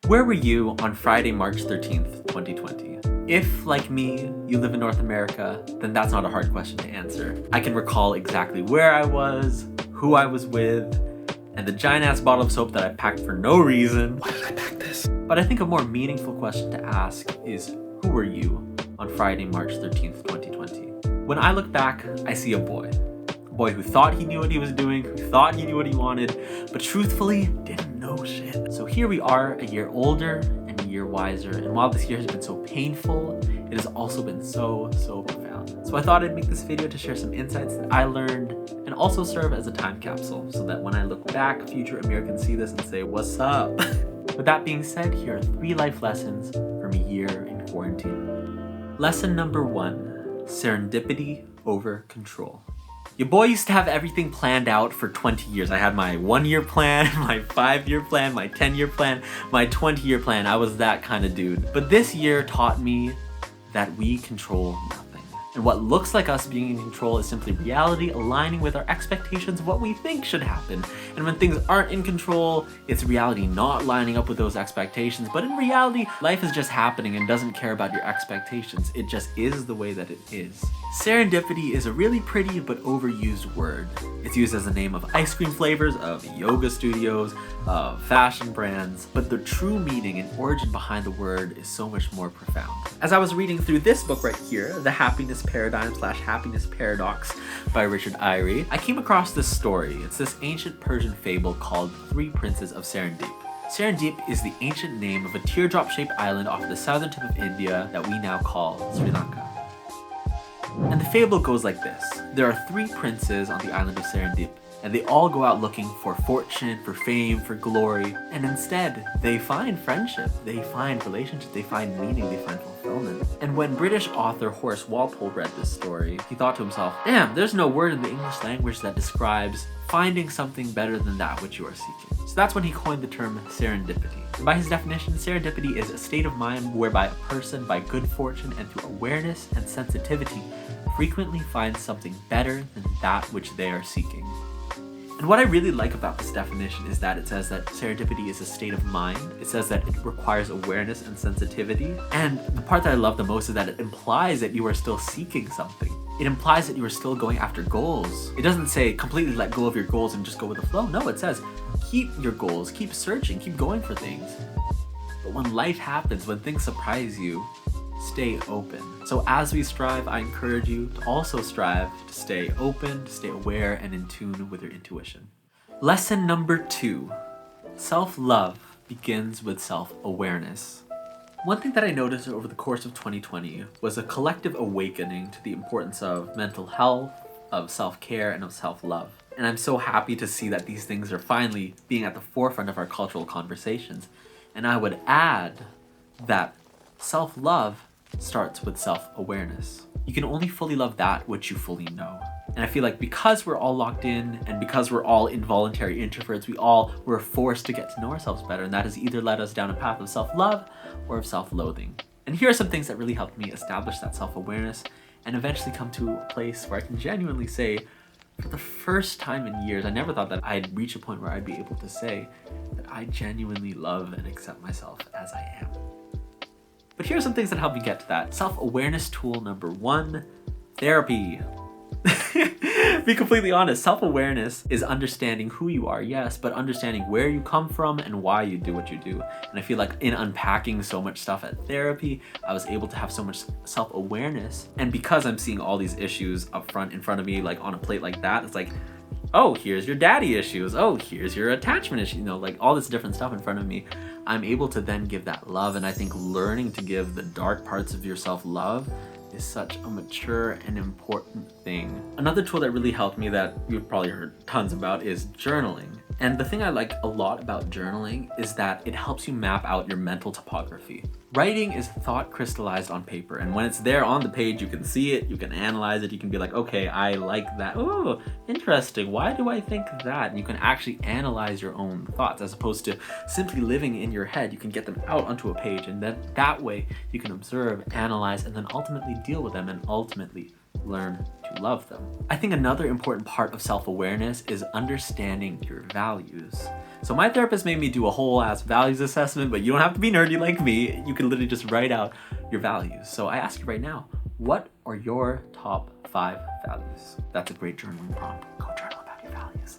Where were you on Friday, March 13th, 2020? If, like me, you live in North America, then that's not a hard question to answer. I can recall exactly where I was, who I was with, and the giant-ass bottle of soap that I packed for no reason. Why did I pack this? But I think a more meaningful question to ask is, who were you on Friday, March 13th, 2020? When I look back, I see a boy. A boy who thought he knew what he was doing, who thought he knew what he wanted, but truthfully didn't know shit. So here we are, a year older and a year wiser, and while this year has been so painful, it has also been so profound. So I thought I'd make this video to share some insights that I learned and also serve as a time capsule so that when I look back, future Amir can see this and say, what's up? With that being said, here are 3 life lessons from a year in quarantine. Lesson number 1, serendipity over control. Your boy used to have everything planned out for 20 years. I had my 1-year plan, my 5-year plan, my 10-year plan, my 20-year plan. I was that kind of dude. But this year taught me that we control nothing. And what looks like us being in control is simply reality aligning with our expectations of what we think should happen. And when things aren't in control, it's reality not lining up with those expectations. But in reality, life is just happening and doesn't care about your expectations. It just is the way that it is. Serendipity is a really pretty but overused word. It's used as the name of ice cream flavors, of yoga studios, of fashion brands, but the true meaning and origin behind the word is so much more profound. As I was reading through this book right here, The Happiness Paradigm / Happiness Paradox by Richard Eyre, I came across this story. It's this ancient Persian fable called 3 Princes of Serendip. Serendip is the ancient name of a teardrop-shaped island off the southern tip of India that we now call Sri Lanka. And the fable goes like this. There are 3 princes on the island of Serendip, and they all go out looking for fortune, for fame, for glory, and instead, they find friendship, they find relationship, they find meaning, they find fulfillment. And when British author Horace Walpole read this story, he thought to himself, damn, there's no word in the English language that describes finding something better than that which you are seeking. So that's when he coined the term serendipity. And by his definition, serendipity is a state of mind whereby a person, by good fortune and through awareness and sensitivity, frequently finds something better than that which they are seeking. And what I really like about this definition is that it says that serendipity is a state of mind. It says that it requires awareness and sensitivity. And the part that I love the most is that it implies that you are still seeking something. It implies that you are still going after goals. It doesn't say completely let go of your goals and just go with the flow. No, it says keep your goals, keep searching, keep going for things. But when life happens, when things surprise you, stay open. So as we strive, I encourage you to also strive to stay open, to stay aware and in tune with your intuition. Lesson number 2, self-love begins with self-awareness. One thing that I noticed over the course of 2020 was a collective awakening to the importance of mental health, of self-care, and of self-love. And I'm so happy to see that these things are finally being at the forefront of our cultural conversations. And I would add that self-love starts with self-awareness. You can only fully love that which you fully know. And I feel like because we're all locked in and because we're all involuntary introverts, we all were forced to get to know ourselves better, and that has either led us down a path of self-love or of self-loathing. And here are some things that really helped me establish that self-awareness and eventually come to a place where I can genuinely say, for the first time in years, I never thought that I'd reach a point where I'd be able to say that I genuinely love and accept myself as I am. But here are some things that help me get to that. Self-awareness tool number 1, therapy. Be completely honest, self-awareness is understanding who you are, yes, but understanding where you come from and why you do what you do. And I feel like in unpacking so much stuff at therapy, I was able to have so much self-awareness. And because I'm seeing all these issues up front in front of me, like on a plate like that, it's like, oh, here's your daddy issues. Oh, here's your attachment issue. You know, like all this different stuff in front of me. I'm able to then give that love. And I think learning to give the dark parts of yourself love is such a mature and important thing. Another tool that really helped me that you've probably heard tons about is journaling. And the thing I like a lot about journaling is that it helps you map out your mental topography. Writing is thought crystallized on paper, and when it's there on the page, you can see it, you can analyze it, you can be like, okay, I like that. Oh, interesting. Why do I think that? And you can actually analyze your own thoughts as opposed to simply living in your head. You can get them out onto a page, and then that way you can observe, analyze, and then ultimately deal with them and ultimately learn to love them. I think another important part of self-awareness is understanding your values. So my therapist made me do a whole ass values assessment, but you don't have to be nerdy like me. You can literally just write out your values. So I ask you right now, what are your top 5 values? That's a great journaling prompt. Go journal about your values.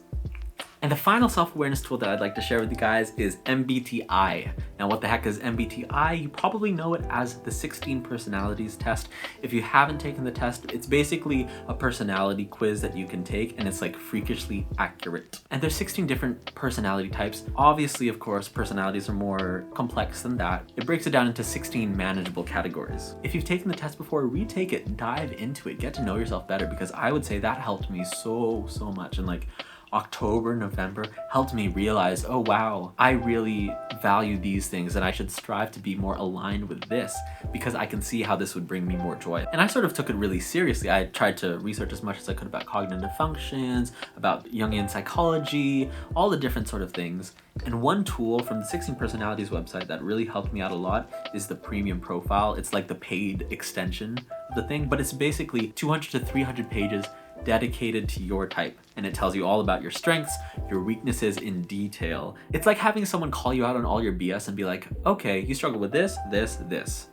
And the final self-awareness tool that I'd like to share with you guys is MBTI. Now, what the heck is MBTI? You probably know it as the 16 personalities test. If you haven't taken the test, it's basically a personality quiz that you can take, and it's like freakishly accurate. And there's 16 different personality types. Obviously, of course, personalities are more complex than that. It breaks it down into 16 manageable categories. If you've taken the test before, retake it, dive into it, get to know yourself better, because I would say that helped me so much. And like, October, November helped me realize, oh wow, I really value these things and I should strive to be more aligned with this because I can see how this would bring me more joy. And I sort of took it really seriously. I tried to research as much as I could about cognitive functions, about Jungian psychology, all the different sort of things. And one tool from the 16 Personalities website that really helped me out a lot is the premium profile. It's like the paid extension of the thing, but it's basically 200 to 300 pages dedicated to your type, and it tells you all about your strengths, your weaknesses in detail. It's like having someone call you out on all your BS and be like, okay, you struggle with this,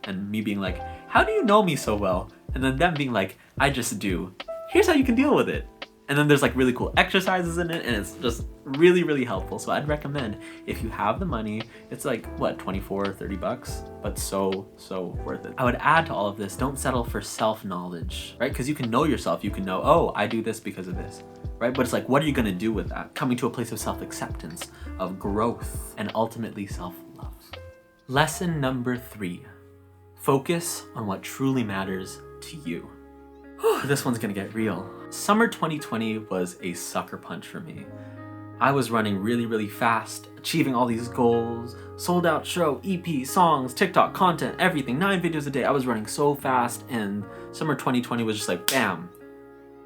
and me being like, how do you know me so well? And then them being like, I just do. Here's how you can deal with it. And then there's like really cool exercises in it, and it's just really helpful. So I'd recommend, if you have the money, it's like what, 24 or 30 bucks, but so worth it. I would add to all of this, don't settle for self-knowledge, right? Because you can know yourself, you can know, oh, I do this because of this, right? But it's like, what are you gonna do with that? Coming to a place of self-acceptance, of growth, and ultimately self-love. Lesson number 3, focus on what truly matters to you. This one's gonna get real. Summer 2020 was a sucker punch for me. I was running really fast, achieving all these goals, sold out show, EP, songs, TikTok, content, everything, 9 videos a day. I was running so fast, and summer 2020 was just like, bam,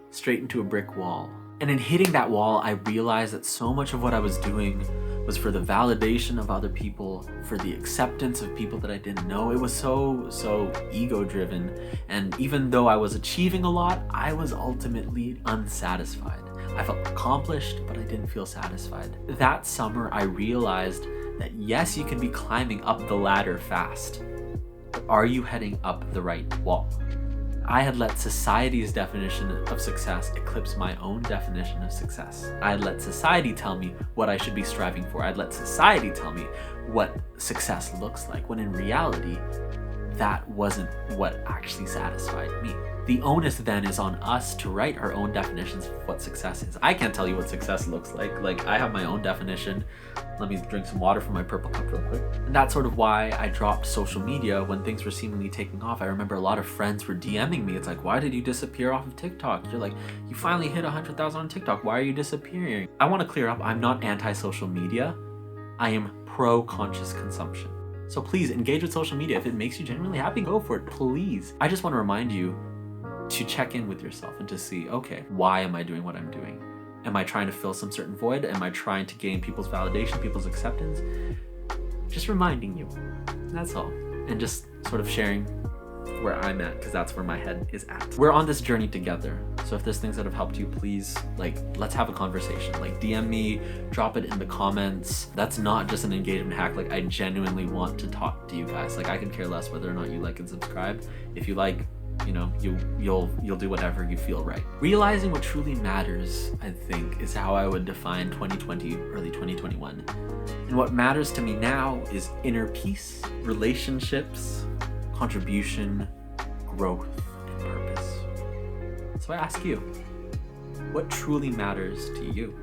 straight into a brick wall. And in hitting that wall, I realized that so much of what I was doing was for the validation of other people, for the acceptance of people that I didn't know. It was so ego-driven. And even though I was achieving a lot, I was ultimately unsatisfied. I felt accomplished, but I didn't feel satisfied. That summer, I realized that yes, you can be climbing up the ladder fast, but are you heading up the right wall? I had let society's definition of success eclipse my own definition of success. I had let society tell me what I should be striving for. I'd let society tell me what success looks like, when in reality, that wasn't what actually satisfied me. The onus then is on us to write our own definitions of what success is. I can't tell you what success looks like. Like, I have my own definition. Let me drink some water from my purple cup real quick. And that's sort of why I dropped social media when things were seemingly taking off. I remember a lot of friends were DMing me. It's like, why did you disappear off of TikTok? You're like, you finally hit 100,000 on TikTok. Why are you disappearing? I want to clear up, I'm not anti-social media. I am pro-conscious consumption. So please engage with social media. If it makes you genuinely happy, go for it, please. I just want to remind you to check in with yourself and to see, okay, why am I doing what I'm doing? Am I trying to fill some certain void? Am I trying to gain people's validation, people's acceptance? Just reminding you, that's all. And just sort of sharing where I'm at, because that's where my head is at. We're on this journey together. So if there's things that have helped you, please, let's have a conversation. DM me, drop it in the comments. That's not just an engagement hack. I genuinely want to talk to you guys. I could care less whether or not you like and subscribe. If you like, you'll do whatever you feel right. Realizing what truly matters, I think, is how I would define 2020, early 2021. And what matters to me now is inner peace, relationships, contribution, growth, and purpose. So I ask you, what truly matters to you?